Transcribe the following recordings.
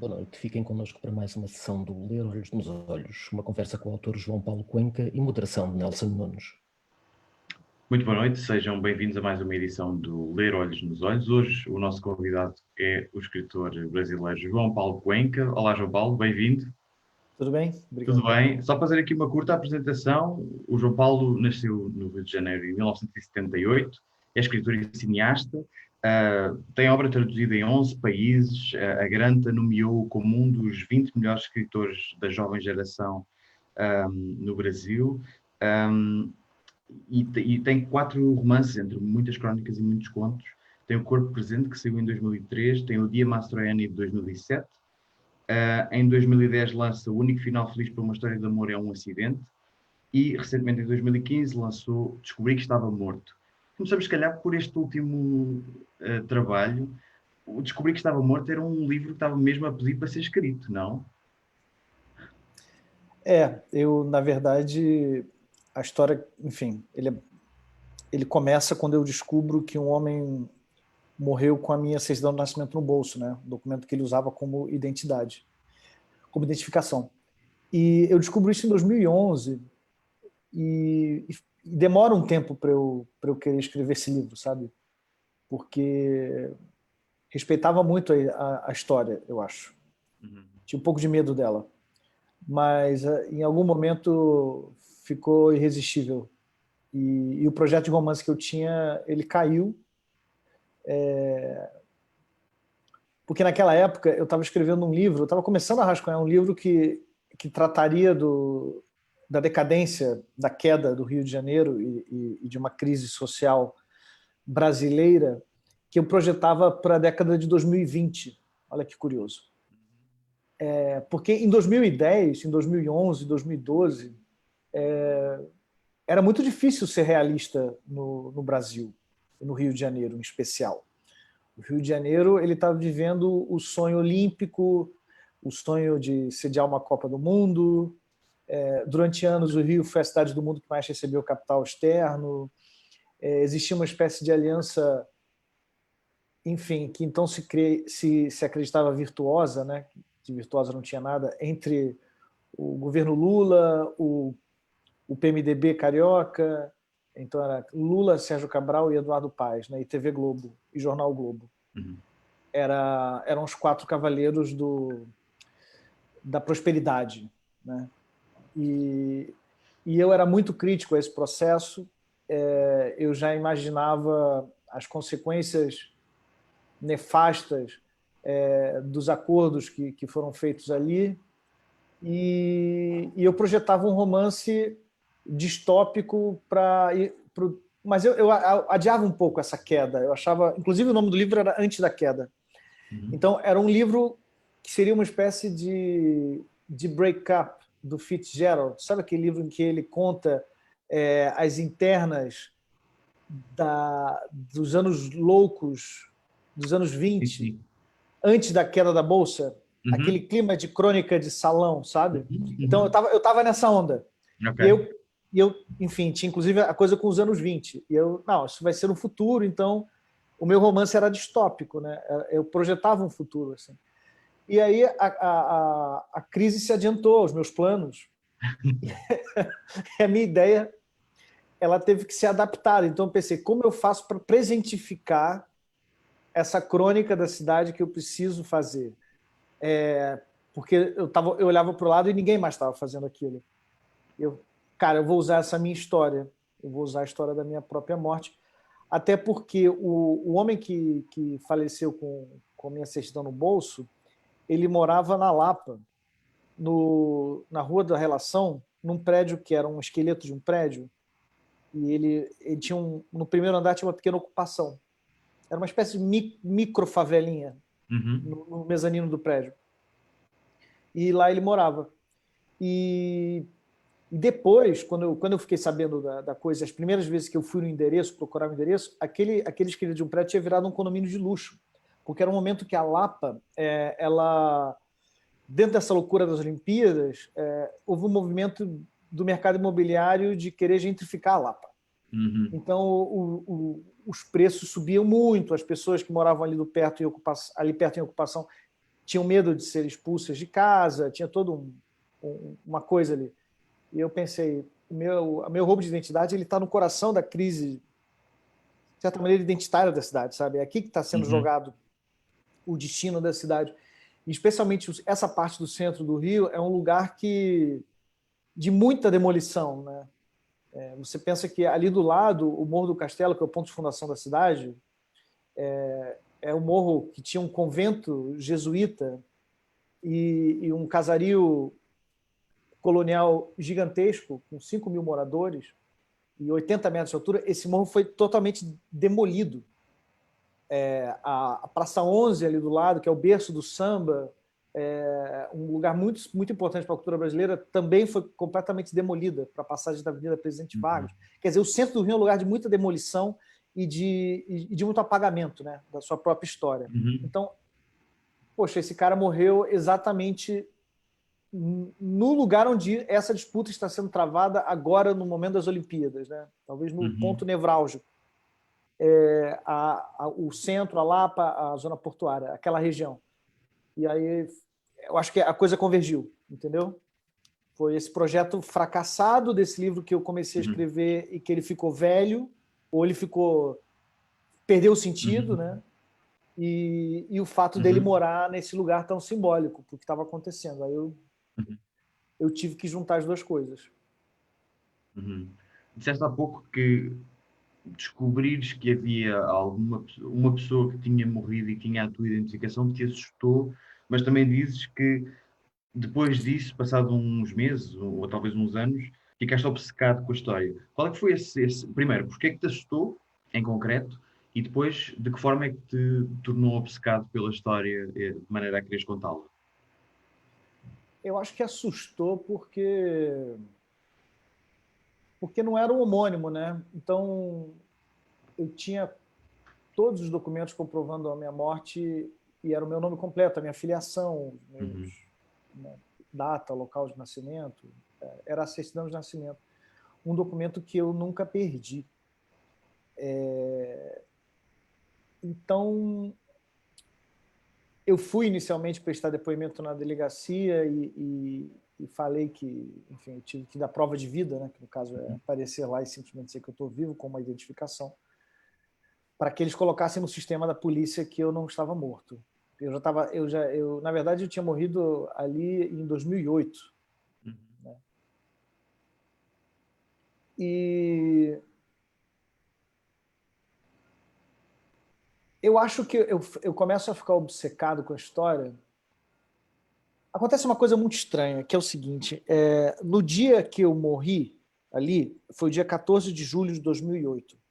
Boa noite, fiquem connosco para mais uma sessão do Ler Olhos nos Olhos, uma conversa com o autor João Paulo Cuenca e moderação de Nelson Nunes. Muito boa noite, sejam bem-vindos a mais uma edição do Ler Olhos nos Olhos. Hoje o nosso convidado é o escritor brasileiro João Paulo Cuenca. Olá, João Paulo, bem-vindo. Tudo bem? Tudo Obrigado. bem? Só fazer aqui uma curta apresentação. O João Paulo nasceu no Rio de Janeiro em 1978, é escritor e cineasta, tem obra traduzida em 11 países. A Granta nomeou-o como um dos 20 melhores escritores da jovem geração no Brasil. Um, e tem 4 romances, entre muitas crónicas e muitos contos. Tem o Corpo Presente, que saiu em 2003, tem o Dia Mastroianni de 2007. Em 2010 lança O Único Final Feliz para uma História de Amor é um Acidente. E, recentemente, em 2015, lançou Descobri que Estava Morto. Começamos, se calhar, por este último trabalho. O Descobri que Estava Morto era um livro que estava mesmo a pedir para ser escrito, não? Na verdade, a história, enfim, ele começa quando eu descubro que um homem morreu com a minha certidão de nascimento no bolso, né? O documento que ele usava como identidade, como identificação. E eu descubro isso em 2011 e demora um tempo para eu querer escrever esse livro, sabe? Porque respeitava muito a história, eu acho. Uhum. Tinha um pouco de medo dela. Mas em algum momento ficou irresistível. E o projeto de romance que eu tinha, ele caiu, porque naquela época eu estava escrevendo um livro, eu estava começando a rascunhar um livro que trataria da decadência, da queda do Rio de Janeiro e de uma crise social brasileira que eu projetava para a década de 2020. Olha que curioso. Porque em 2010, em 2011, 2012, era muito difícil ser realista no Brasil, no Rio de Janeiro em especial. O Rio de Janeiro ele estava vivendo o sonho olímpico, o sonho de sediar uma Copa do Mundo. Durante anos, o Rio foi a cidade do mundo que mais recebeu capital externo. Existia uma espécie de aliança, enfim, que então se acreditava virtuosa, né? Que virtuosa não tinha nada, entre o governo Lula, o PMDB carioca, então era Lula, Sérgio Cabral e Eduardo Paes, né? E TV Globo, e Jornal Globo. Uhum. Eram os 4 cavaleiros da prosperidade, né? E eu era muito crítico a esse processo. Eu já imaginava as consequências nefastas dos acordos que foram feitos ali, e eu projetava um romance distópico mas eu adiava um pouco essa queda. Eu achava, inclusive o nome do livro era Antes da Queda. Uhum. Então era um livro que seria uma espécie de break-up do Fitzgerald. Sabe aquele livro em que ele conta as internas dos anos loucos, dos anos 20, antes da queda da Bolsa? Uhum. Aquele clima de crônica de salão, sabe? Uhum. Então eu tava nessa onda. Okay. E eu, enfim, tinha inclusive a coisa com os anos 20. E eu, não, isso vai ser no futuro, então o meu romance era distópico, né? Eu projetava um futuro, assim. E aí a crise se adiantou aos meus planos. E a minha ideia, ela teve que ser adaptada. Então eu pensei, como eu faço para presentificar essa crônica da cidade que eu preciso fazer? Porque eu olhava para o lado e ninguém mais estava fazendo aquilo. Cara, eu vou usar essa minha história, eu vou usar a história da minha própria morte, até porque o homem que faleceu com a minha certidão no bolso, ele morava na Lapa, na Rua da Relação, num prédio que era um esqueleto de um prédio, e ele tinha no primeiro andar tinha uma pequena ocupação. Era uma espécie de micro favelinha no mezanino do prédio. E lá ele morava. E depois, quando eu fiquei sabendo da coisa, as primeiras vezes que eu fui no endereço, procurar o endereço, aquele esqueleto de um prédio tinha virado um condomínio de luxo, porque era um momento que a Lapa, ela, dentro dessa loucura das Olimpíadas, houve um movimento do mercado imobiliário de querer gentrificar a Lapa. Uhum. Então, os preços subiam muito, as pessoas que moravam ali perto em ocupação tinham medo de ser expulsas de casa, tinha toda uma coisa ali. E eu pensei, o meu roubo de identidade ele está no coração da crise, de certa maneira, identitária da cidade, sabe? É aqui que está sendo jogado o destino da cidade. E especialmente essa parte do centro do Rio é um lugar de muita demolição, né? Você pensa que ali do lado, o Morro do Castelo, que é o ponto de fundação da cidade, é um morro que tinha um convento jesuíta e um casario colonial gigantesco, com 5 mil moradores e 80 metros de altura. Esse morro foi totalmente demolido. A Praça 11, ali do lado, que é o berço do samba, um lugar muito, muito importante para a cultura brasileira, também foi completamente demolida para a passagem da Avenida Presidente Vargas. Quer dizer, o centro do Rio é um lugar de muita demolição e de muito apagamento, né, da sua própria história. Então, poxa, esse cara morreu exatamente no lugar onde essa disputa está sendo travada agora, no momento das Olimpíadas, né? Talvez no ponto nevrálgico. O centro, a Lapa, a zona portuária, aquela região. E aí eu acho que a coisa convergiu, entendeu? Foi esse projeto fracassado desse livro que eu comecei a escrever e que ele ficou velho, ou ele perdeu o sentido, né? E o fato dele morar nesse lugar tão simbólico, porque estava acontecendo. Aí eu tive que juntar as duas coisas. Disseste há pouco que descobrires que havia uma pessoa que tinha morrido e que tinha a tua identificação te assustou, mas também dizes que depois disso, passado uns meses ou talvez uns anos, ficaste obcecado com a história. Qual é que foi primeiro, porque é que te assustou, em concreto, e depois, de que forma é que te tornou obcecado pela história, de maneira a quereres contá-la? Eu acho que assustou porque não era um homônimo, né? Então, eu tinha todos os documentos comprovando a minha morte e era o meu nome completo, a minha filiação, né, data, local de nascimento, era a certidão de nascimento. Um documento que eu nunca perdi. Então, eu fui inicialmente prestar depoimento na delegacia e falei que, enfim, eu tive que dar prova de vida, né, que no caso é aparecer lá e simplesmente dizer que eu estou vivo com uma identificação, para que eles colocassem no sistema da polícia que eu não estava morto. Na verdade, eu tinha morrido ali em 2008. Né? E eu acho que eu começo a ficar obcecado com a história. Acontece uma coisa muito estranha, que é o seguinte, no dia que eu morri ali, foi o dia 14 de julho de 2008.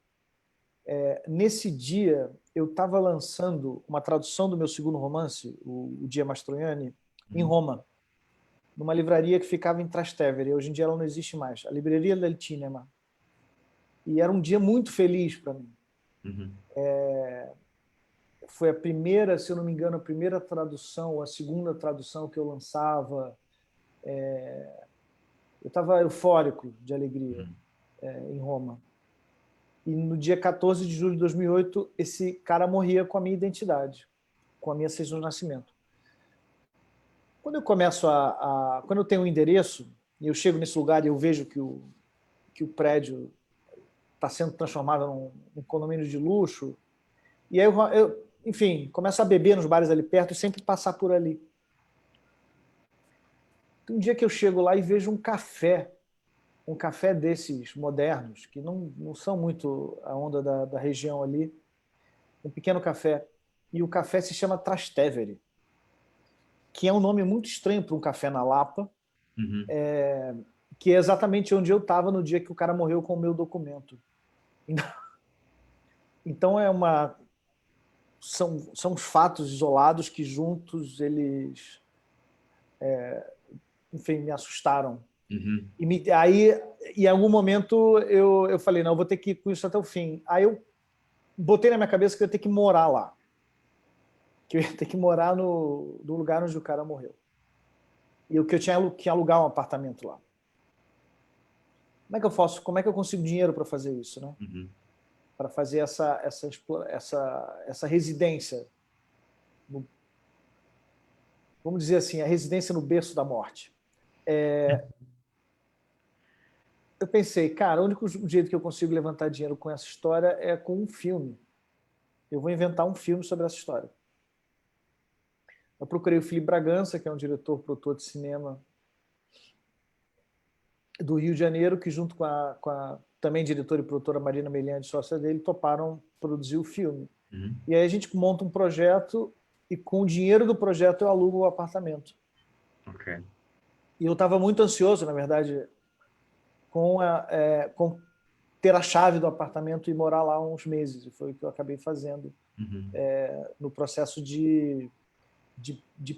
Nesse dia, eu estava lançando uma tradução do meu segundo romance, O Dia Mastroianni, em Roma, numa livraria que ficava em Trastevere. Hoje em dia ela não existe mais, a Libreria del Cinema. E era um dia muito feliz para mim. Foi a primeira, se eu não me engano, a primeira tradução, ou a segunda tradução que eu lançava. Eu estava eufórico de alegria em Roma. E no dia 14 de julho de 2008, esse cara morria com a minha identidade, com a minha certidão de nascimento. Quando eu começo quando eu tenho um endereço, e eu chego nesse lugar e eu vejo que o prédio está sendo transformado num condomínio de luxo, e aí enfim, começo a beber nos bares ali perto e sempre passar por ali. Tem um dia que eu chego lá e vejo um café desses modernos, que não são muito a onda da região ali, um pequeno café, e o café se chama Trastevere, que é um nome muito estranho para um café na Lapa, que é exatamente onde eu estava no dia que o cara morreu com o meu documento. Então são os fatos isolados que juntos eles, enfim, me assustaram. Aí, em algum momento, eu falei, não, eu vou ter que ir com isso até o fim. Aí eu botei na minha cabeça que eu ia ter que morar lá. Que eu ia ter que morar no lugar onde o cara morreu. E que eu tinha que alugar um apartamento lá. Como é que eu faço? Como é que eu consigo dinheiro para fazer isso, né? Para fazer essa residência. vamos dizer assim, a residência no berço da morte. Eu pensei, cara, o único jeito que eu consigo levantar dinheiro com essa história é com um filme. Eu vou inventar um filme sobre essa história. Eu procurei o Felipe Bragança, que é um diretor, produtor de cinema do Rio de Janeiro, que junto com a também diretora e produtora Marina Meliante, sócia dele, toparam produzir o filme. E aí a gente monta um projeto e com o dinheiro do projeto eu alugo o apartamento. Ok. E eu estava muito ansioso, na verdade, com ter a chave do apartamento e morar lá uns meses. E foi o que eu acabei fazendo no processo de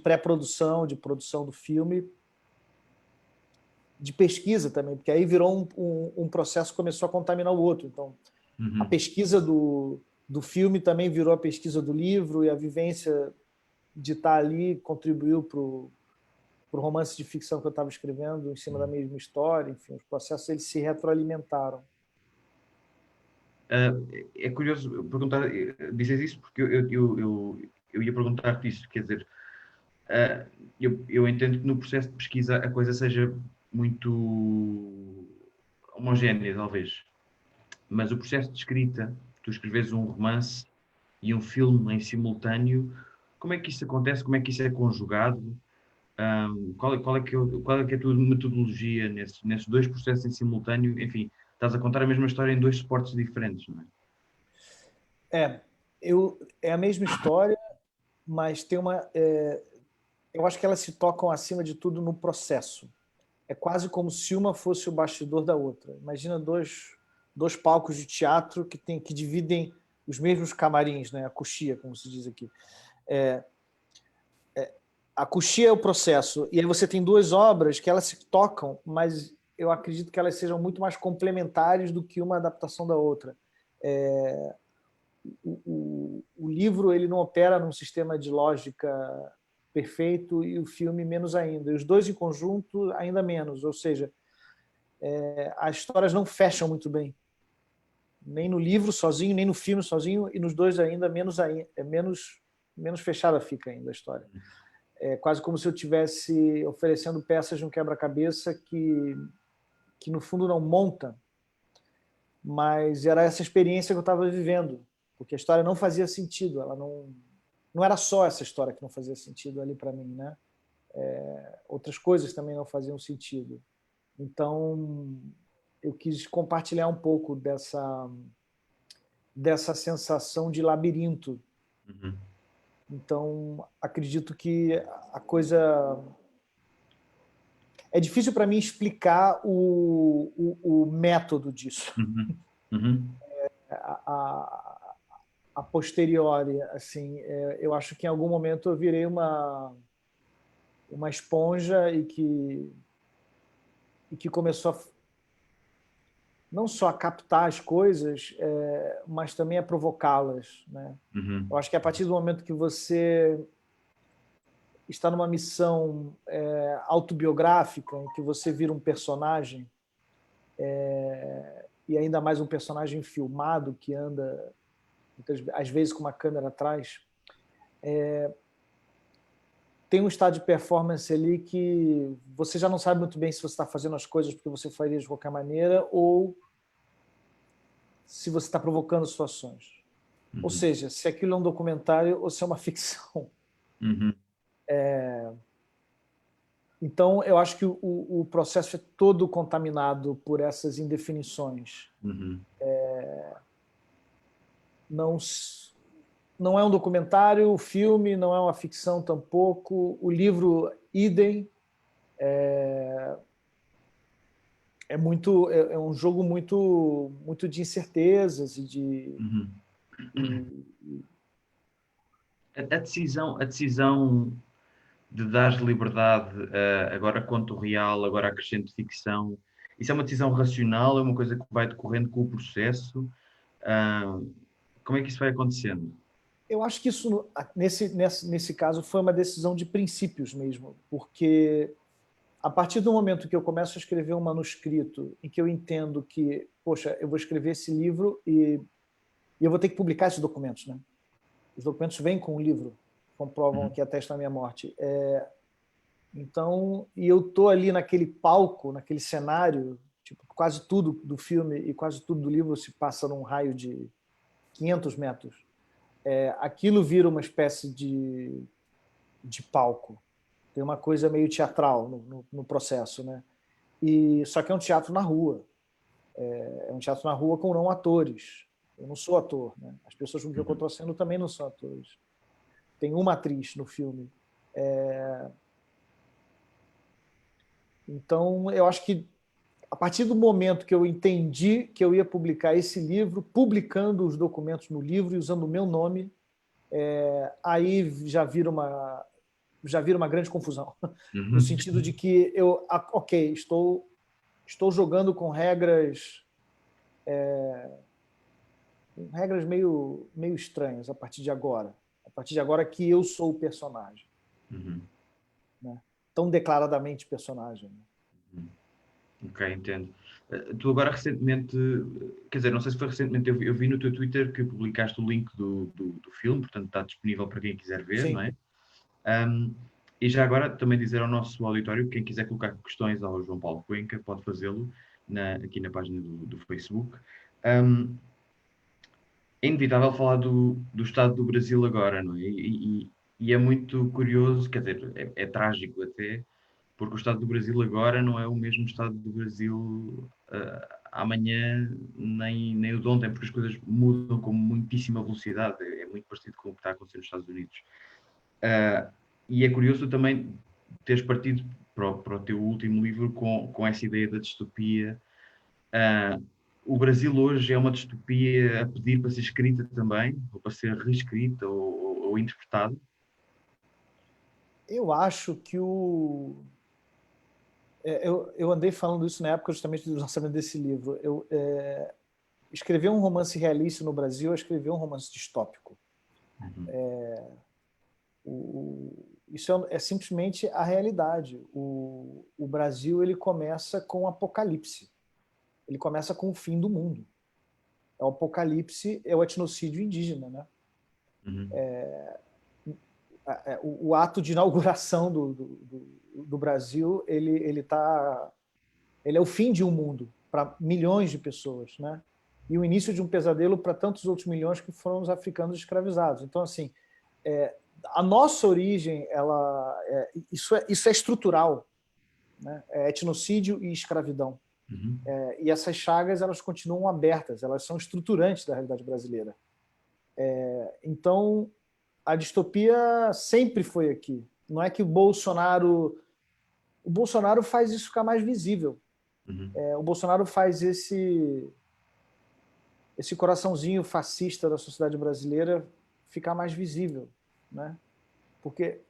pré-produção, de produção do filme, de pesquisa também, porque aí virou um processo que começou a contaminar o outro. Então, a pesquisa do filme também virou a pesquisa do livro, e a vivência de estar ali contribuiu para o romance de ficção que eu estava escrevendo, em cima da mesma história. Enfim, os processos eles se retroalimentaram. É curioso perguntar, dizer isso, porque eu ia perguntar-te isso, quer dizer, eu entendo que no processo de pesquisa a coisa seja muito homogénea, talvez, mas o processo de escrita, tu escreves um romance e um filme em simultâneo, como é que isso acontece? Como é que isso é conjugado? Qual é que é a tua metodologia nesses dois processos em simultâneo? Enfim, estás a contar a mesma história em dois suportes diferentes, não é? É a mesma história, mas tem eu acho que elas se tocam acima de tudo no processo. É quase como se uma fosse o bastidor da outra. Imagina dois palcos de teatro que dividem os mesmos camarins, né? A coxia, como se diz aqui. A coxia é o processo, e aí você tem duas obras que elas se tocam, mas eu acredito que elas sejam muito mais complementares do que uma adaptação da outra. O livro ele não opera num sistema de lógica perfeito, e o filme menos ainda. E os dois em conjunto ainda menos, ou seja, as histórias não fecham muito bem, nem no livro sozinho, nem no filme sozinho, e nos dois ainda menos fechada fica ainda a história. É quase como se eu estivesse oferecendo peças de um quebra-cabeça que no fundo não monta, mas era essa experiência que eu estava vivendo, porque a história não fazia sentido, ela não era só essa história que não fazia sentido ali para mim, né? Outras coisas também não faziam sentido. Então, eu quis compartilhar um pouco dessa sensação de labirinto. Então, acredito que a coisa... É difícil para mim explicar o método disso. A posteriori, assim, eu acho que em algum momento eu virei uma esponja e que começou não só a captar as coisas, mas também a provocá-las, né? Eu acho que a partir do momento que você está numa missão autobiográfica, em que você vira um personagem, e ainda mais um personagem filmado que anda, às vezes, com uma câmera atrás, tem um estado de performance ali que você já não sabe muito bem se você está fazendo as coisas porque você faria de qualquer maneira ou se você está provocando situações. Ou seja, se aquilo é um documentário ou se é uma ficção. Então, eu acho que o processo é todo contaminado por essas indefinições. Não é um documentário, o filme não é uma ficção tampouco, o livro, idem. É um jogo muito de incertezas e de... A decisão de dar liberdade, agora conto real, agora acrescento ficção, isso é uma decisão racional, é uma coisa que vai decorrendo com o processo? Como é que isso vai acontecendo? Eu acho que isso, nesse caso, foi uma decisão de princípios mesmo, porque a partir do momento que eu começo a escrever um manuscrito em que eu entendo que, poxa, eu vou escrever esse livro e eu vou ter que publicar esses documentos, né? Os documentos vêm com o livro, comprovam que atestam a minha morte. Então, e eu estou ali naquele palco, naquele cenário, tipo, quase tudo do filme e quase tudo do livro se passa num raio de 500 metros. Aquilo vira uma espécie de palco. Tem uma coisa meio teatral no processo, né? Só que é um teatro na rua. É um teatro na rua com não atores. Eu não sou ator, né? As pessoas com quem eu contraceno também não são atores. Tem uma atriz no filme. Então, eu acho que a partir do momento que eu entendi que eu ia publicar esse livro, publicando os documentos no livro e usando o meu nome, aí já vira uma grande confusão. No sentido de que estou jogando com regras meio estranhas a partir de agora. A partir de agora que eu sou o personagem. Né? Tão declaradamente personagem. Ok, entendo. Tu agora recentemente, quer dizer, não sei se foi recentemente, eu vi no teu Twitter que publicaste o link do filme, portanto está disponível para quem quiser ver, Sim. não é? E já agora também dizer ao nosso auditório que quem quiser colocar questões ao João Paulo Cuenca pode fazê-lo aqui na página do Facebook. É inevitável falar do estado do Brasil agora, não é? E é muito curioso, quer dizer, é trágico até, porque o estado do Brasil agora não é o mesmo estado do Brasil amanhã, nem o de ontem, porque as coisas mudam com muitíssima velocidade. É muito parecido com o que está a acontecer nos Estados Unidos. E é curioso também teres partido para o teu último livro com essa ideia da distopia. O Brasil hoje é uma distopia a pedir para ser escrita também, ou para ser reescrita ou interpretada? Eu acho que eu andei falando isso na época justamente do lançamento desse livro. Escrever um romance realista no Brasil é escrever um romance distópico. Isso é simplesmente a realidade. O Brasil ele começa com o apocalipse. Ele começa com o fim do mundo. O apocalipse é o etnocídio indígena, né? O ato de inauguração do Brasil ele é o fim de um mundo para milhões de pessoas, né? E o início de um pesadelo para tantos outros milhões que foram os africanos escravizados. Então, assim, a nossa origem, isso é estrutural, né? É etnocídio e escravidão. E essas chagas elas continuam abertas, elas são estruturantes da realidade brasileira. Então, a distopia sempre foi aqui. Não é que o Bolsonaro faz isso ficar mais visível. O Bolsonaro faz esse coraçãozinho fascista da sociedade brasileira ficar mais visível, né? Porque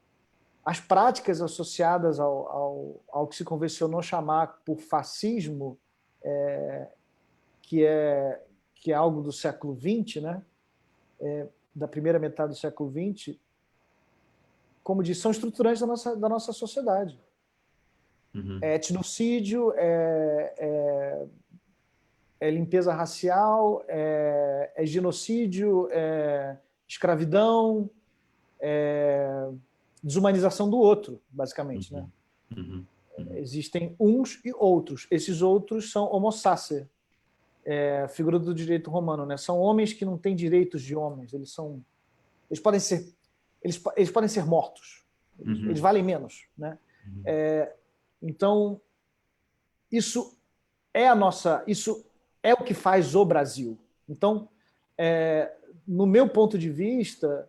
as práticas associadas ao que se convencionou chamar por fascismo, que é algo do século XX, né? Da primeira metade do século XX, como disse, são estruturantes da nossa sociedade. É etnocídio, é limpeza racial, é genocídio, é escravidão, é desumanização do outro, basicamente. Né? Existem uns e outros. Esses outros são homo sacer, figura do direito romano. Né? São homens que não têm direitos de homens. Eles podem ser mortos. Eles valem menos. Né? Então, isso é o que faz o Brasil. Então, no meu ponto de vista,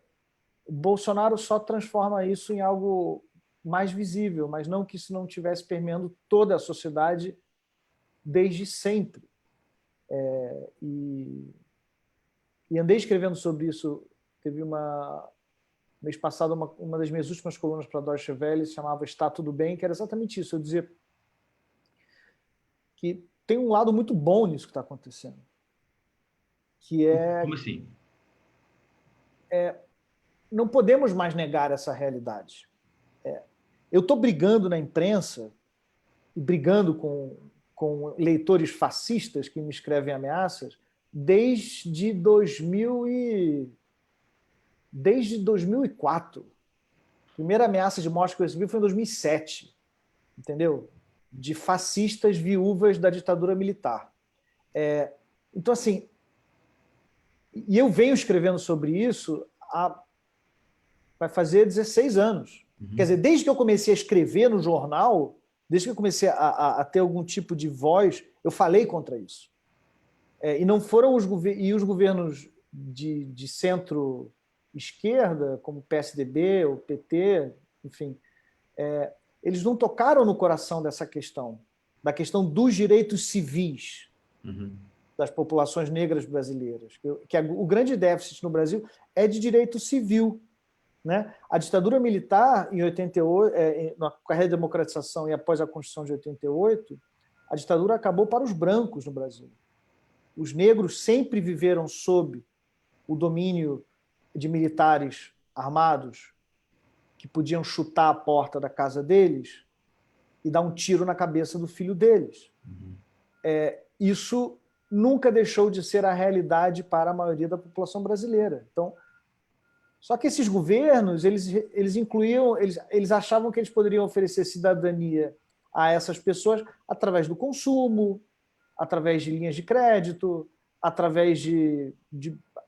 o Bolsonaro só transforma isso em algo mais visível, mas não que isso não estivesse permeando toda a sociedade desde sempre. E andei escrevendo sobre isso. Teve mês passado, uma das minhas últimas colunas para a Deutsche Welle se chamava Está Tudo Bem, que era exatamente isso. Eu dizia que tem um lado muito bom nisso que está acontecendo. Que Como assim? Não podemos mais negar essa realidade. Eu estou brigando na imprensa e brigando com leitores fascistas que me escrevem ameaças desde 2004. Primeira ameaça de morte que eu recebi foi em 2007, entendeu? De fascistas viúvas da ditadura militar. Então, assim, e eu venho escrevendo sobre isso vai fazer 16 anos. Quer dizer, desde que eu comecei a escrever no jornal, desde que eu comecei a ter algum tipo de voz, eu falei contra isso. E não foram os governos de centro-esquerda, como o PSDB, o PT, enfim, eles não tocaram no coração dessa questão, da questão dos direitos civis das populações negras brasileiras. O grande déficit no Brasil é de direito civil, né? A ditadura militar, em 88, com a redemocratização e após a Constituição de 88, a ditadura acabou para os brancos no Brasil. Os negros sempre viveram sob o domínio de militares armados que podiam chutar a porta da casa deles e dar um tiro na cabeça do filho deles. Isso nunca deixou de ser a realidade para a maioria da população brasileira. Então, só que esses governos, eles incluíam, eles achavam que eles poderiam oferecer cidadania a essas pessoas através do consumo, através de linhas de crédito, através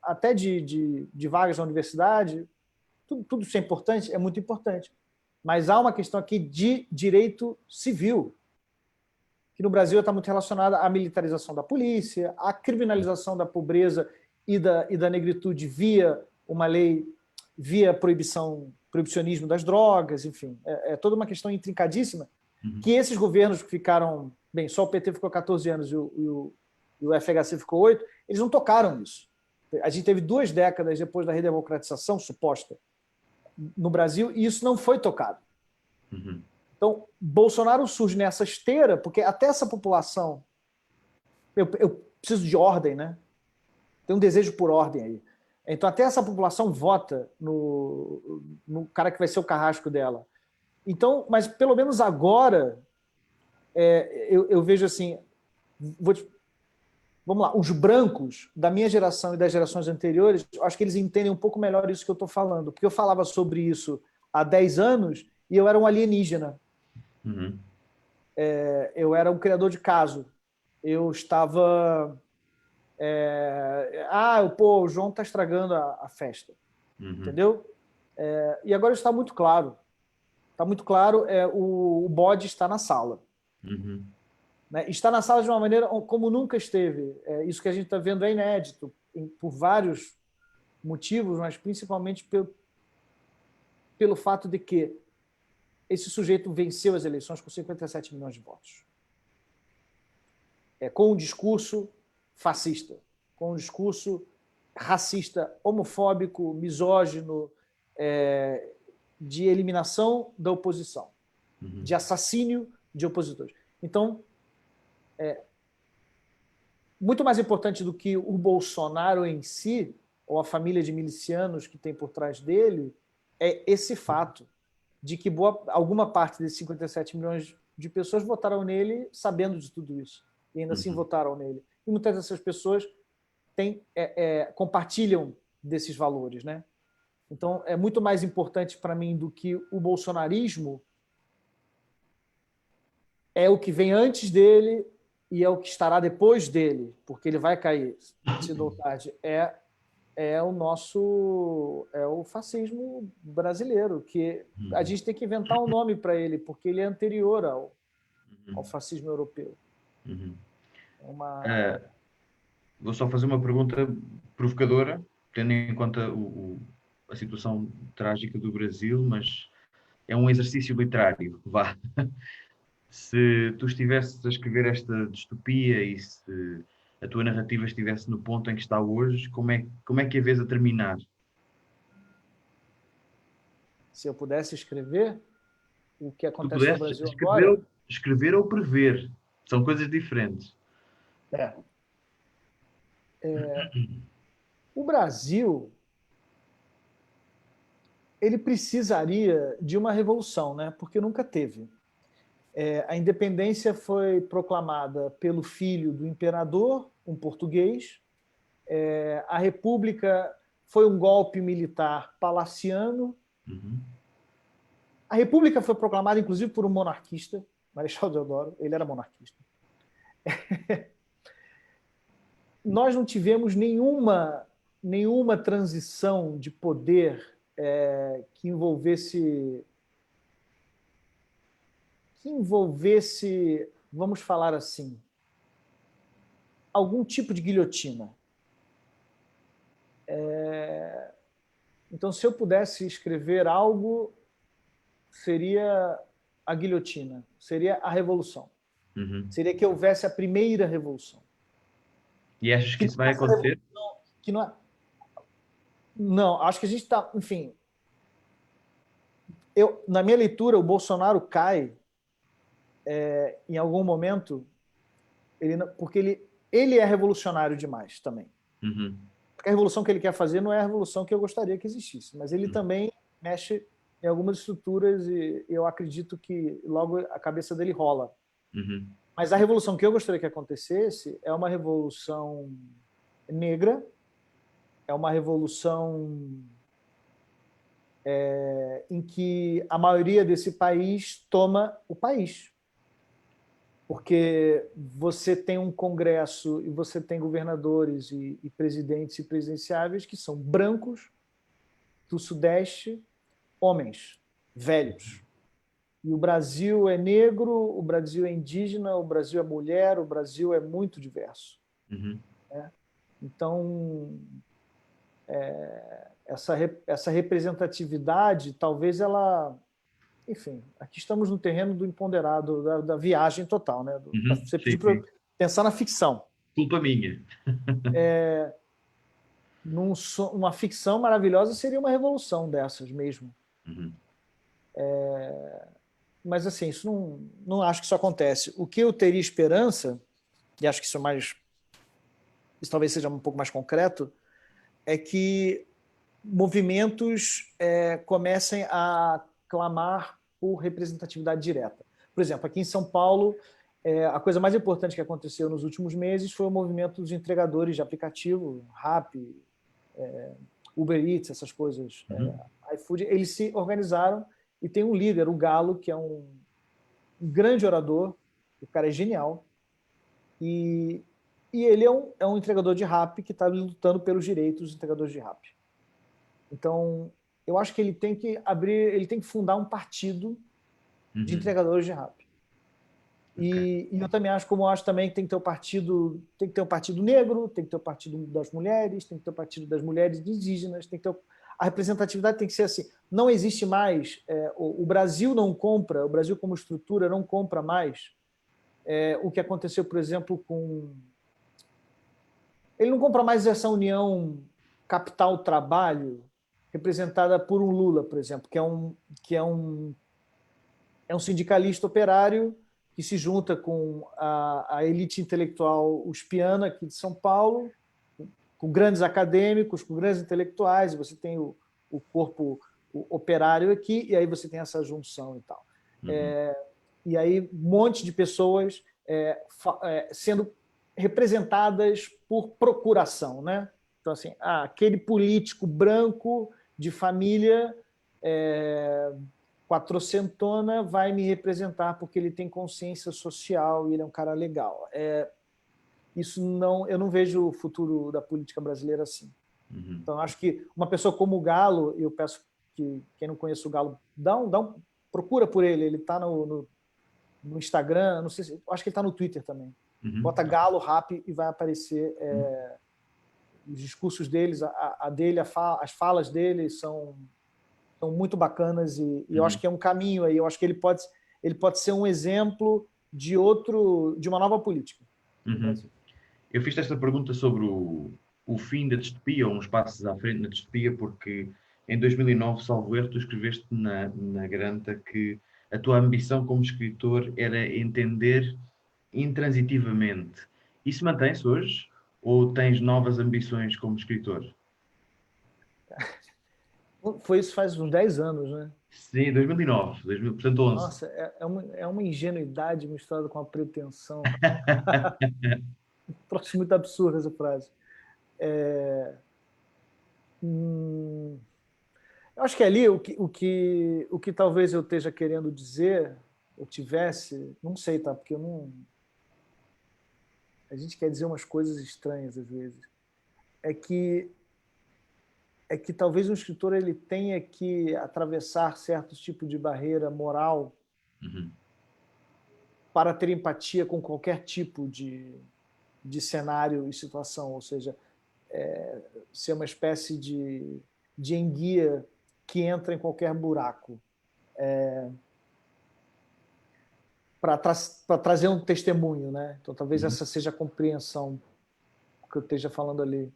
até de vagas na universidade. Tudo isso é importante, é muito importante. Mas há uma questão aqui de direito civil, que no Brasil está muito relacionada à militarização da polícia, à criminalização da pobreza e da negritude via uma lei, via proibicionismo das drogas, enfim. É toda uma questão intrincadíssima que esses governos que ficaram... Bem, só o PT ficou 14 anos e o FHC ficou 8, eles não tocaram nisso. A gente teve 2 décadas depois da redemocratização suposta no Brasil e isso não foi tocado. Então, Bolsonaro surge nessa esteira, porque até essa população... Eu preciso de ordem, né? Tem um desejo por ordem aí. Então, até essa população vota no cara que vai ser o carrasco dela. Então, mas pelo menos agora, eu vejo assim... Vamos lá, os brancos da minha geração e das gerações anteriores, acho que eles entendem um pouco melhor isso que eu estou falando, porque eu falava sobre isso há 10 anos e eu era um alienígena. Eu era um criador de caso. Eu estava... o João está estragando a festa. Entendeu? E agora está muito claro. Está muito claro, o bode está na sala. Né? Está na sala de uma maneira como nunca esteve. Isso que a gente está vendo é inédito, por vários motivos, mas principalmente pelo fato de que esse sujeito venceu as eleições com 57 milhões de votos. Com um discurso fascista, com um discurso racista, homofóbico, misógino, de eliminação da oposição, de assassínio de opositores. Então, muito mais importante do que o Bolsonaro em si, ou a família de milicianos que tem por trás dele, é esse fato de que alguma parte desses 57 milhões de pessoas votaram nele sabendo de tudo isso, e ainda assim votaram nele. E muitas dessas pessoas compartilham desses valores, né? Então, é muito mais importante para mim do que o bolsonarismo é o que vem antes dele e é o que estará depois dele, porque ele vai cair, cedo ou tarde. É o fascismo brasileiro, que a gente tem que inventar um nome para ele, porque ele é anterior ao fascismo europeu. Vou só fazer uma pergunta provocadora, tendo em conta a situação trágica do Brasil, mas é um exercício literário, vá. Se tu estivesses a escrever esta distopia e se a tua narrativa estivesse no ponto em que está hoje, como é que a vês a terminar? Se eu pudesse escrever o que acontece no Brasil agora... Escrever ou prever. São coisas diferentes. O Brasil, ele precisaria de uma revolução, né? Porque nunca teve. A independência foi proclamada pelo filho do imperador, um português. A república foi um golpe militar palaciano. A República foi proclamada, inclusive, por um monarquista, Marechal Deodoro, ele era monarquista. Nós não tivemos nenhuma transição de poder que envolvesse, vamos falar assim, algum tipo de guilhotina. Então, se eu pudesse escrever algo, seria a guilhotina, seria a revolução. Seria que houvesse a primeira revolução. E achas que isso vai acontecer? Que não, não, acho que a gente está, enfim. Na minha leitura, o Bolsonaro cai em algum momento, porque ele é revolucionário demais também. Porque a revolução que ele quer fazer não é a revolução que eu gostaria que existisse, mas ele também mexe em algumas estruturas e eu acredito que logo a cabeça dele rola. Mas a revolução que eu gostaria que acontecesse é uma revolução negra, é uma revolução em que a maioria desse país toma o país. Porque você tem um Congresso e você tem governadores e presidentes e presidenciáveis que são brancos, do Sudeste, homens, velhos. E o Brasil é negro, o Brasil é indígena, o Brasil é mulher, o Brasil é muito diverso. Então, essa representatividade, talvez ela... Enfim, aqui estamos no terreno do imponderado, da viagem total. Né? Você pediu para eu pensar na ficção. Culpa minha. Uma ficção maravilhosa seria uma revolução dessas mesmo. Mas, assim, isso não acho que isso acontece. O que eu teria esperança, e acho que isso talvez seja um pouco mais concreto, é que movimentos comecem a clamar por representatividade direta. Por exemplo, aqui em São Paulo, a coisa mais importante que aconteceu nos últimos meses foi o movimento dos entregadores de aplicativo, Rappi, Uber Eats, essas coisas, iFood. Eles se organizaram e tem um líder, o Galo, que é um grande orador, o cara é genial, e ele é um entregador de Rappi que está lutando pelos direitos dos entregadores de Rappi. Então, eu acho que ele tem que fundar um partido de entregadores de Rappi. E eu também acho, como eu acho também que tem que ter um partido negro, tem que ter o partido das mulheres, tem que ter o partido das mulheres indígenas, tem que ter a representatividade tem que ser assim. Não existe mais, o Brasil não compra, o Brasil como estrutura não compra mais o que aconteceu, por exemplo, ele não compra mais essa união capital-trabalho representada por um Lula, por exemplo, que é um sindicalista operário que se junta com a elite intelectual uspiana aqui de São Paulo, com grandes acadêmicos, com grandes intelectuais, e você tem o corpo operário aqui, e aí você tem essa junção e tal. E aí um monte de pessoas sendo representadas por procuração, né? Então, assim, aquele político branco de família quatrocentona vai me representar porque ele tem consciência social e ele é um cara legal. Eu não vejo o futuro da política brasileira assim. Então, acho que uma pessoa como o Galo, eu peço que quem não conhece o Galo, procura por ele. Ele está no Instagram, não sei acho que ele está no Twitter também. Bota Galo Rappi e vai aparecer os discursos deles, as falas dele são muito bacanas e eu acho que é um caminho aí. Eu acho que ele pode ser um exemplo de uma nova política no Brasil. Eu fiz esta pergunta sobre o fim da distopia, ou uns passos à frente na distopia, porque em 2009, salvo erro, tu escreveste na Granta que a tua ambição como escritor era entender intransitivamente. Isso mantém-se hoje? Ou tens novas ambições como escritor? Foi isso faz uns 10 anos, né? Sim, 2009, portanto 11. Nossa, é uma ingenuidade misturada com uma pretensão. Trouxe muito absurda essa frase. Eu Acho que ali o que talvez eu esteja querendo dizer, ou tivesse, não sei, tá? Porque eu não. A gente quer dizer umas coisas estranhas às vezes. É que talvez o escritor ele tenha que atravessar certos tipos de barreira moral Uhum. para ter empatia com qualquer tipo de cenário e situação, ou seja, ser uma espécie de enguia que entra em qualquer buraco, para trazer um testemunho, né? Então talvez Uhum. essa seja a compreensão que eu esteja falando ali.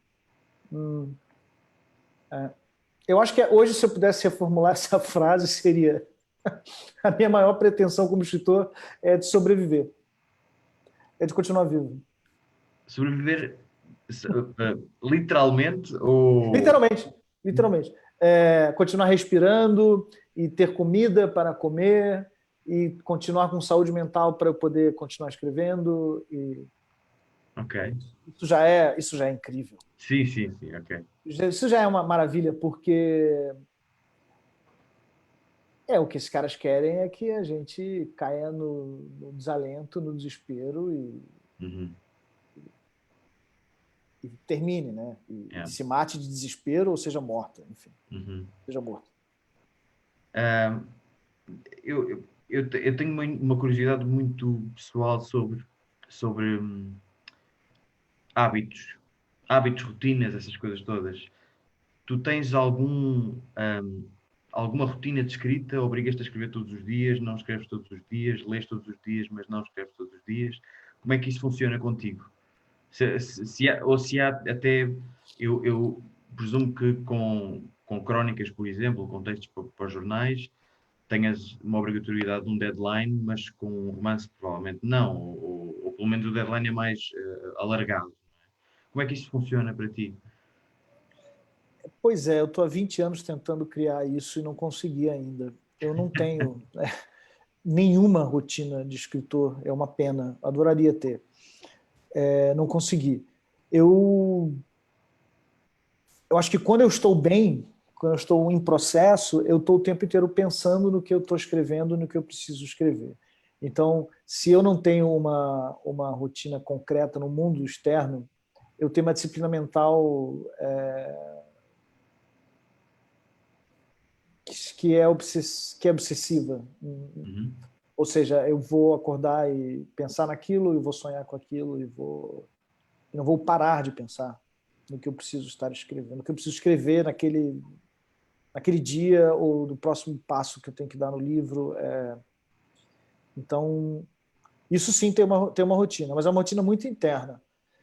Eu acho que hoje, se eu pudesse reformular essa frase, seria: a minha maior pretensão como escritor é de sobreviver, é de continuar vivo. Sobreviver literalmente ou... Literalmente, literalmente. Continuar respirando e ter comida para comer e continuar com saúde mental para eu poder continuar escrevendo. E Ok. isso já é incrível. Sim, sim, sim, ok. Isso já é uma maravilha, porque o que esses caras querem é que a gente caia no desalento, no desespero Uhum. e termine, né? E Yeah. se mate de desespero ou seja morta, enfim, Uhum. seja morto. Ah, eu tenho uma curiosidade muito pessoal sobre hábitos, rotinas, essas coisas todas. Tu tens alguma rotina de escrita? Obrigas-te a escrever todos os dias? Não escreves todos os dias? Lês todos os dias, mas não escreves todos os dias? Como é que isso funciona contigo? Ou se há até, eu presumo que com crónicas, por exemplo, com textos para os jornais, tenhas uma obrigatoriedade de um deadline, mas com um romance provavelmente não, ou pelo menos o deadline é mais alargado. Como é que isso funciona para ti? Pois é, eu estou há 20 anos tentando criar isso e não consegui ainda. Eu não tenho nenhuma rotina de escritor, é uma pena, adoraria ter. Não consegui. Eu, eu acho que quando eu estou bem, quando eu estou em processo, eu estou o tempo inteiro pensando no que eu estou escrevendo, no que eu preciso escrever. Então, se eu não tenho uma rotina concreta no mundo externo, eu tenho uma disciplina mental que é obsessiva. Uhum. Ou seja, eu vou acordar e pensar naquilo, e vou sonhar com aquilo, e não vou parar de pensar no que eu preciso estar escrevendo, no que eu preciso escrever naquele dia ou do próximo passo que eu tenho que dar no livro. Então, isso sim tem uma rotina, mas é uma rotina muito interna.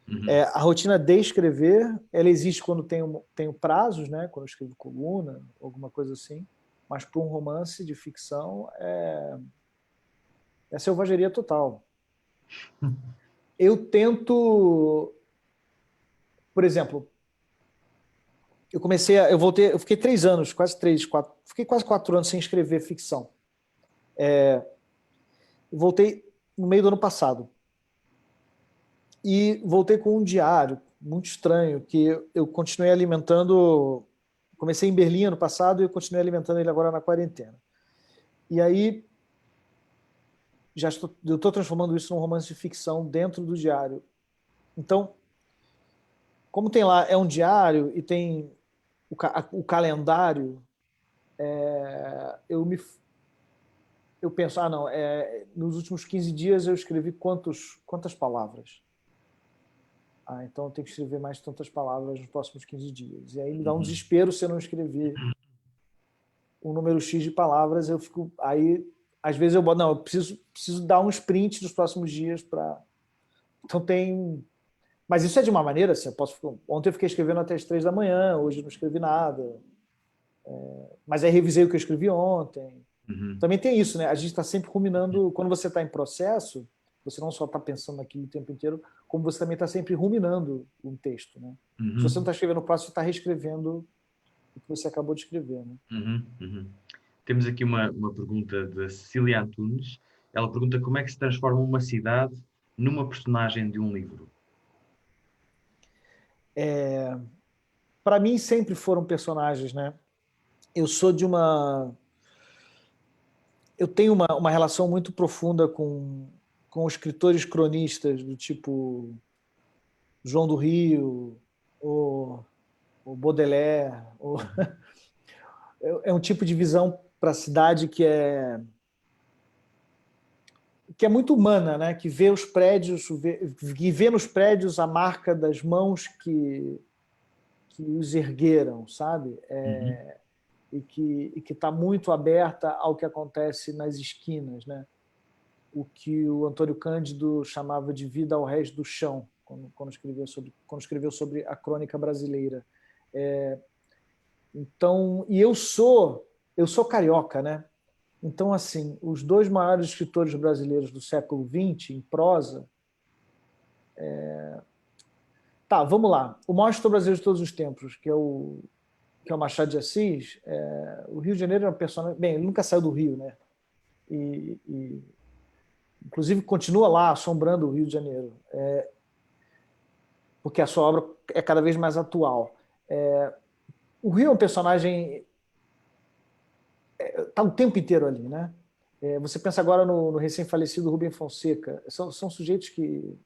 Uhum. A rotina de escrever, ela existe quando tenho prazos, né? Quando eu escrevo coluna, alguma coisa assim, mas para um romance de ficção é selvageria total. Eu tento, por exemplo, eu fiquei 3 anos, quase 3, 4, fiquei quase 4 anos sem escrever ficção. Voltei no meio do ano passado e voltei com um diário muito estranho que eu continuei alimentando. Comecei em Berlim ano passado e eu continuei alimentando ele agora na quarentena. E aí eu estou transformando isso num romance de ficção dentro do diário. Então, como tem lá, é um diário e tem o calendário, eu penso, não, nos últimos 15 dias eu escrevi quantas palavras? Então eu tenho que escrever mais tantas palavras nos próximos 15 dias. E aí me dá um Uhum. desespero se eu não escrever um número X de palavras, eu fico. Aí, às vezes eu boto, não, eu preciso dar um sprint dos próximos dias para. Então tem. Mas isso é de uma maneira, assim, ontem eu fiquei escrevendo até as 3 da manhã, hoje eu não escrevi nada. Mas aí revisei o que eu escrevi ontem. Uhum. Também tem isso, né? A gente está sempre ruminando. Quando você está em processo, você não só está pensando naquilo o tempo inteiro, como você também está sempre ruminando um texto, né? Se você não Uhum. está escrevendo o próximo, você está reescrevendo o que você acabou de escrever, né? Uhum. Uhum. Temos aqui uma pergunta da Cecília Antunes. Ela pergunta como é que se transforma uma cidade numa personagem de um livro. Para mim sempre foram personagens, né? eu sou de uma... Eu tenho uma relação muito profunda com escritores cronistas do tipo João do Rio, o Baudelaire. É um tipo de visão para a cidade que é muito humana, né? Que vê os prédios, que vê nos prédios a marca das mãos que os ergueram, sabe? E que está muito aberta ao que acontece nas esquinas, né? O que o Antônio Cândido chamava de vida ao rés do chão, quando escreveu sobre a crônica brasileira. Então, e eu sou carioca, né? Então, assim, os dois maiores escritores brasileiros do século XX, em prosa... Tá, vamos lá. O maior escritor brasileiro de todos os tempos, que é o Machado de Assis, o Rio de Janeiro é um personagem... Bem, ele nunca saiu do Rio, né? Inclusive, continua lá, assombrando o Rio de Janeiro, porque a sua obra é cada vez mais atual. O Rio é um personagem... Está o tempo inteiro ali, né? Você pensa agora no recém-falecido Rubem Fonseca. São sujeitos que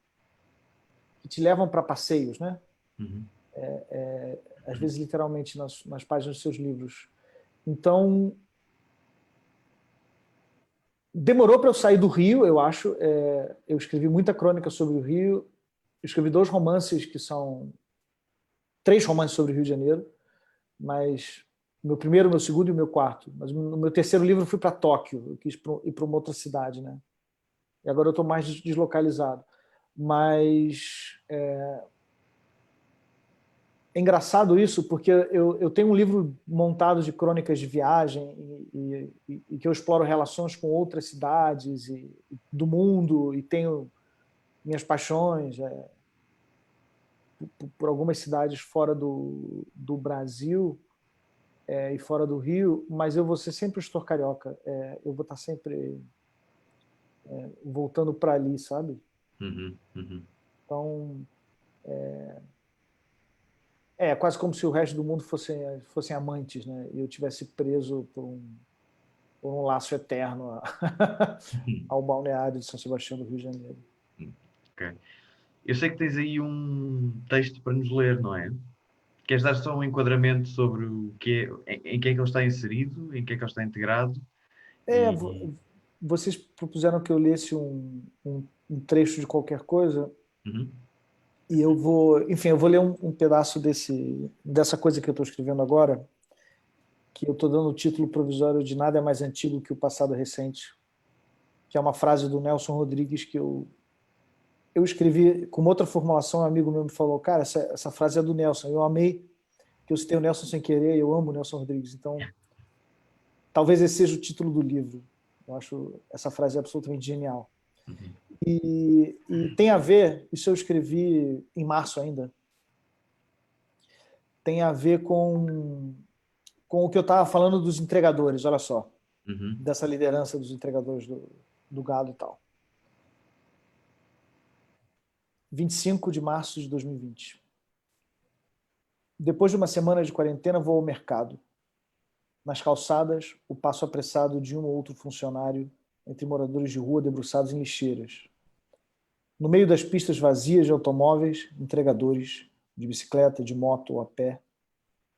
te levam para passeios, né? Uhum. Às vezes literalmente nas páginas dos seus livros. Então, demorou para eu sair do Rio, eu acho. Eu escrevi muita crônica sobre o Rio. Eu escrevi 2 romances que são 3 romances sobre o Rio de Janeiro, mas o meu primeiro, o meu segundo e o meu quarto. Mas no meu terceiro livro eu fui para Tóquio, eu quis ir para uma outra cidade, né? E agora eu estou mais deslocalizado. Mas é engraçado isso, porque eu tenho um livro montado de crônicas de viagem e que eu exploro relações com outras cidades do mundo, e tenho minhas paixões por algumas cidades fora do Brasil e fora do Rio, mas eu vou ser sempre o Estor Carioca. Eu vou estar sempre voltando para ali, sabe? Uhum. Uhum. Então, quase como se o resto do mundo fossem amantes, né? E eu tivesse preso por um laço eterno ao balneário de São Sebastião do Rio de Janeiro. Ok. Eu sei que tens aí um texto para nos ler, não é? Queres dar só um enquadramento sobre o que em que é que ele está inserido, em que é que ele está integrado? E... Vocês propuseram que eu lesse um trecho de qualquer coisa, Uhum. e eu vou ler um pedaço dessa coisa que eu estou escrevendo agora, que eu estou dando o título provisório de Nada é mais antigo que o passado recente, que é uma frase do Nelson Rodrigues que eu escrevi com outra formulação. Um amigo meu me falou: cara, essa frase é do Nelson. Eu amei, que eu citei o Nelson sem querer, eu amo o Nelson Rodrigues. Então, talvez esse seja o título do livro. Eu acho essa frase absolutamente genial. Uhum. E tem a ver, isso eu escrevi em março ainda, tem a ver com o que eu estava falando dos entregadores, olha só, Uhum. dessa liderança dos entregadores do gado e tal. 25 de março de 2020. Depois de uma semana de quarentena, vou ao mercado. Nas calçadas, o passo apressado de um ou outro funcionário entre moradores de rua debruçados em lixeiras. No meio das pistas vazias de automóveis, entregadores, de bicicleta, de moto ou a pé,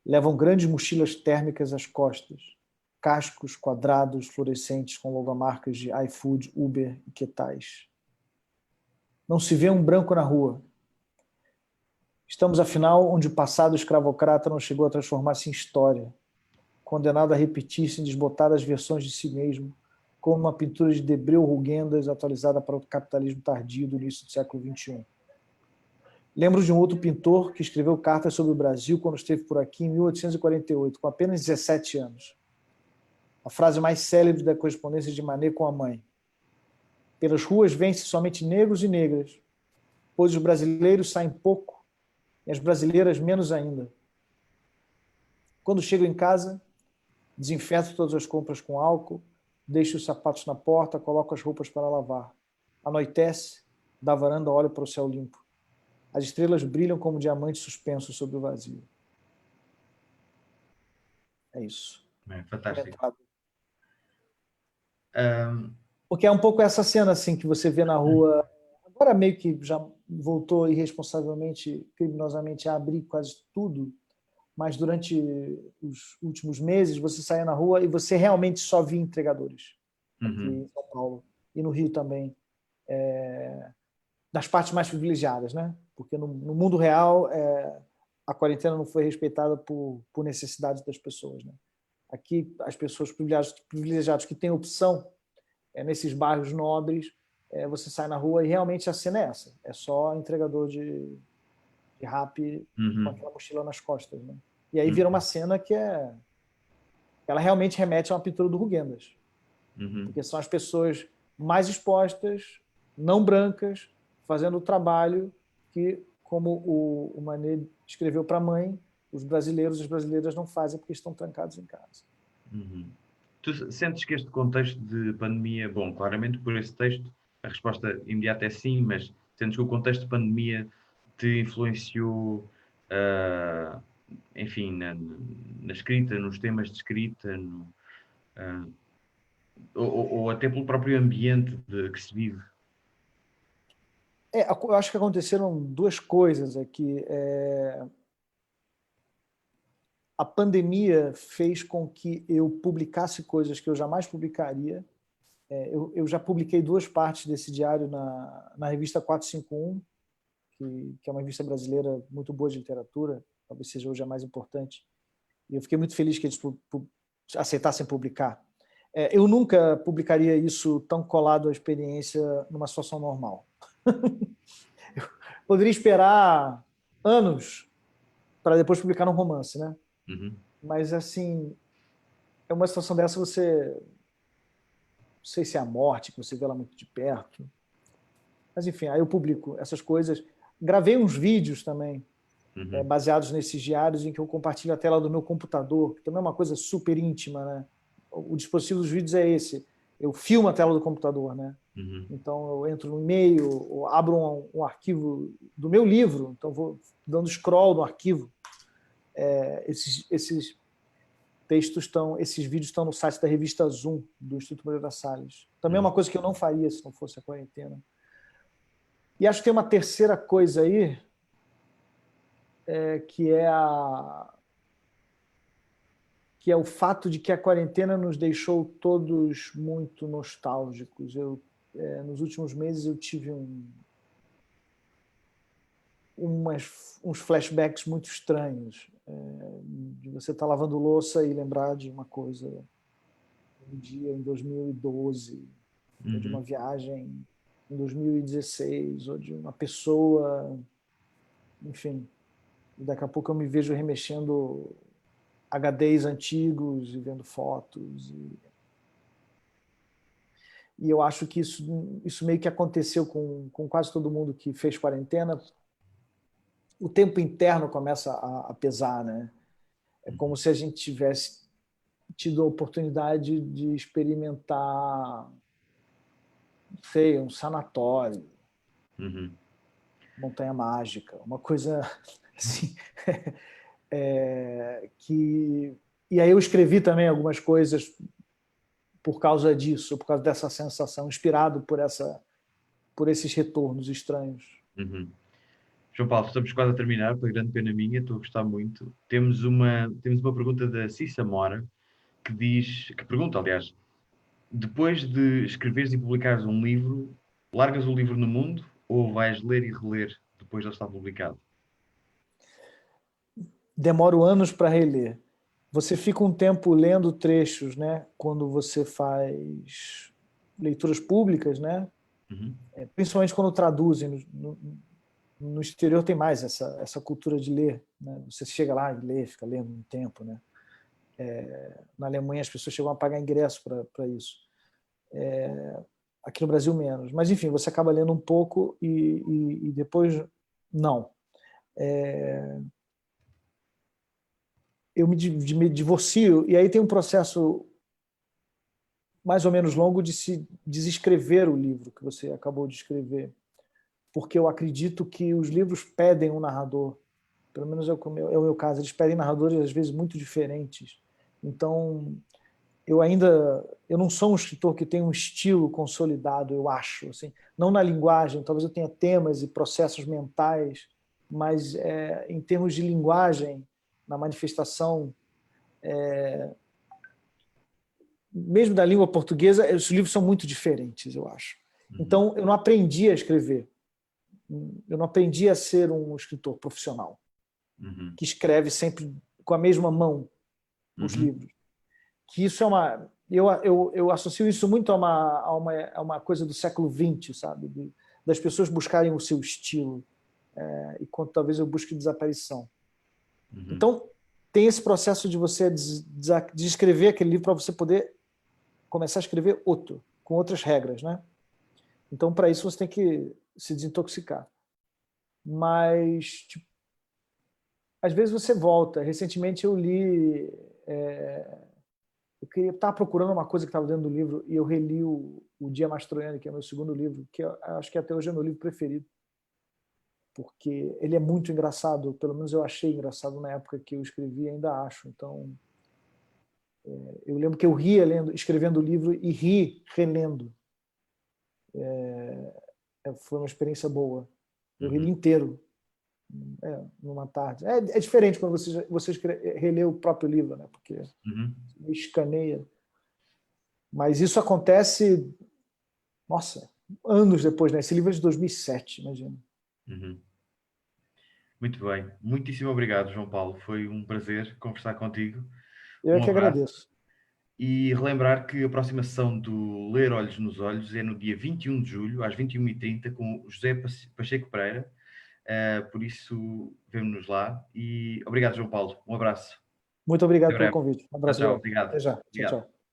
levam grandes mochilas térmicas às costas, cascos quadrados fluorescentes com logomarcas de iFood, Uber e que tais. Não se vê um branco na rua. Estamos, afinal, onde o passado escravocrata não chegou a transformar-se em história, condenado a repetir-se em desbotadas versões de si mesmo, como uma pintura de Debreu Rugendas atualizada para o capitalismo tardio do início do século XXI. Lembro de um outro pintor que escreveu cartas sobre o Brasil quando esteve por aqui em 1848, com apenas 17 anos. A frase mais célebre da correspondência de Manet com a mãe: pelas ruas vêm-se somente negros e negras, pois os brasileiros saem pouco e as brasileiras menos ainda. Quando chego em casa, desinfeto todas as compras com álcool, deixo os sapatos na porta, coloco as roupas para lavar. Anoitece, da varanda olho para o céu limpo. As estrelas brilham como diamantes suspensos sobre o vazio. É isso. É fantástico. Entrado. Ahm, Porque é um pouco essa cena assim que você vê na rua. Agora meio que já voltou irresponsavelmente, criminosamente a abrir quase tudo, mas durante os últimos meses você saía na rua e você realmente só via entregadores aqui uhum, em São Paulo e no Rio também, das partes mais privilegiadas, né? Porque no mundo real a quarentena não foi respeitada por necessidades das pessoas, né? Aqui as pessoas privilegiadas que têm opção nesses bairros nobres, você sai na rua e realmente a cena é essa, é só entregador de rap com uhum, aquela mochila nas costas, né? E aí vira uma uhum, cena que ela realmente remete a uma pintura do Rugendas, uhum, porque são as pessoas mais expostas, não brancas, fazendo o trabalho que, como o Manet escreveu para a mãe, os brasileiros e as brasileiras não fazem porque estão trancados em casa. uhum. Tu sentes que este contexto de pandemia, bom, claramente por esse texto, a resposta imediata é sim, mas sentes que o contexto de pandemia te influenciou, ah, enfim, na escrita, nos temas de escrita, ah, ou até pelo próprio ambiente que se vive? Eu acho que aconteceram duas coisas aqui. A pandemia fez com que eu publicasse coisas que eu jamais publicaria. Eu já publiquei duas partes desse diário na revista 451, que é uma revista brasileira muito boa de literatura, talvez seja hoje a mais importante. E eu fiquei muito feliz que eles aceitassem publicar. Eu nunca publicaria isso tão colado à experiência numa situação normal. Poderia esperar anos para depois publicar um romance, né? Uhum, Mas, assim, é uma situação dessa você... Não sei se é a morte, que você vê ela muito de perto. Mas, enfim, aí eu publico essas coisas. Gravei uns vídeos também, uhum, baseados nesses diários, em que eu compartilho a tela do meu computador, que também é uma coisa super íntima, né? O dispositivo dos vídeos é esse. Eu filmo a tela do computador, né? uhum, Então, eu entro no e-mail, ou abro um arquivo do meu livro, então vou dando scroll no arquivo. Esses textos estão, esses vídeos estão no site da revista Zoom, do Instituto Moreira Salles. Também é uhum, uma coisa que eu não faria se não fosse a quarentena. E acho que tem uma terceira coisa aí, que é o fato de que a quarentena nos deixou todos muito nostálgicos. Nos últimos meses eu tive uns flashbacks muito estranhos, de você estar lavando louça e lembrar de uma coisa, um dia em 2012, ou de uma uhum. viagem em 2016, ou de uma pessoa, enfim. E daqui a pouco eu me vejo remexendo HDs antigos e vendo fotos. E eu acho que isso meio que aconteceu com quase todo mundo que fez quarentena. O tempo interno começa a pesar, né? É como se a gente tivesse tido a oportunidade de experimentar, não sei, um sanatório, Uhum. montanha mágica, uma coisa assim, que... E aí eu escrevi também algumas coisas por causa disso, por causa dessa sensação, inspirado por esses retornos estranhos. Uhum. João Paulo, estamos quase a terminar, para grande pena minha, estou a gostar muito. Temos uma pergunta da Cissa Mora, que pergunta, aliás, depois de escreveres e publicares um livro, largas o livro no mundo ou vais ler e reler depois de ele estar publicado? Demoro anos para reler. Você fica um tempo lendo trechos, né? Quando você faz leituras públicas, né? Uhum, Principalmente quando traduzem. No exterior tem mais essa cultura de ler, né? Você chega lá e lê, fica lendo um tempo, né? Na Alemanha as pessoas chegam a pagar ingresso para isso. Aqui no Brasil menos. Mas enfim, você acaba lendo um pouco e depois não. Eu me divorcio e aí tem um processo mais ou menos longo de se desescrever o livro que você acabou de escrever, porque eu acredito que os livros pedem um narrador, pelo menos é o meu caso, eles pedem narradores às vezes muito diferentes, Então, eu não sou um escritor que tem um estilo consolidado, eu acho, assim, não na linguagem, talvez eu tenha temas e processos mentais, mas em termos de linguagem, na manifestação, mesmo da língua portuguesa, os livros são muito diferentes, eu acho. Então, eu não aprendi a escrever, eu não aprendi a ser um escritor profissional, que escreve sempre com a mesma mão os livros. Que isso é uma... Eu associo isso muito a uma coisa do século XX, sabe? Das pessoas buscarem o seu estilo, enquanto talvez eu busque desaparição. Então, tem esse processo de você de escrever aquele livro para você poder começar a escrever outro, com outras regras, né? Então, para isso, você tem que se desintoxicar. Mas, tipo, às vezes você volta. Recentemente eu li... eu estava procurando uma coisa que estava dentro do livro e eu reli o Dia Mastroianni, que é o meu segundo livro, que eu acho que até hoje é meu livro preferido, porque ele é muito engraçado, pelo menos eu achei engraçado na época que eu escrevi e ainda acho. Então, eu lembro que eu ria escrevendo o livro e ri relendo. Foi uma experiência boa. Eu reli inteiro, numa tarde. É diferente quando você relê o próprio livro, né? Porque você escaneia. Mas isso acontece, nossa, anos depois, né? Esse livro é de 2007, imagina. Muito bem. Muitíssimo obrigado, João Paulo. Foi um prazer conversar contigo. Eu é que abraço. agradeço. E relembrar que a próxima sessão do Ler Olhos nos Olhos é no dia 21 de julho, às 21h30, com o José Pacheco Pereira. Por isso, vemo-nos lá. E obrigado, João Paulo. Um abraço. Muito obrigado Até pelo breve. convite. Um Tchau, abraço tchau. grande. Obrigado. Até já. Tchau, Obrigado. tchau.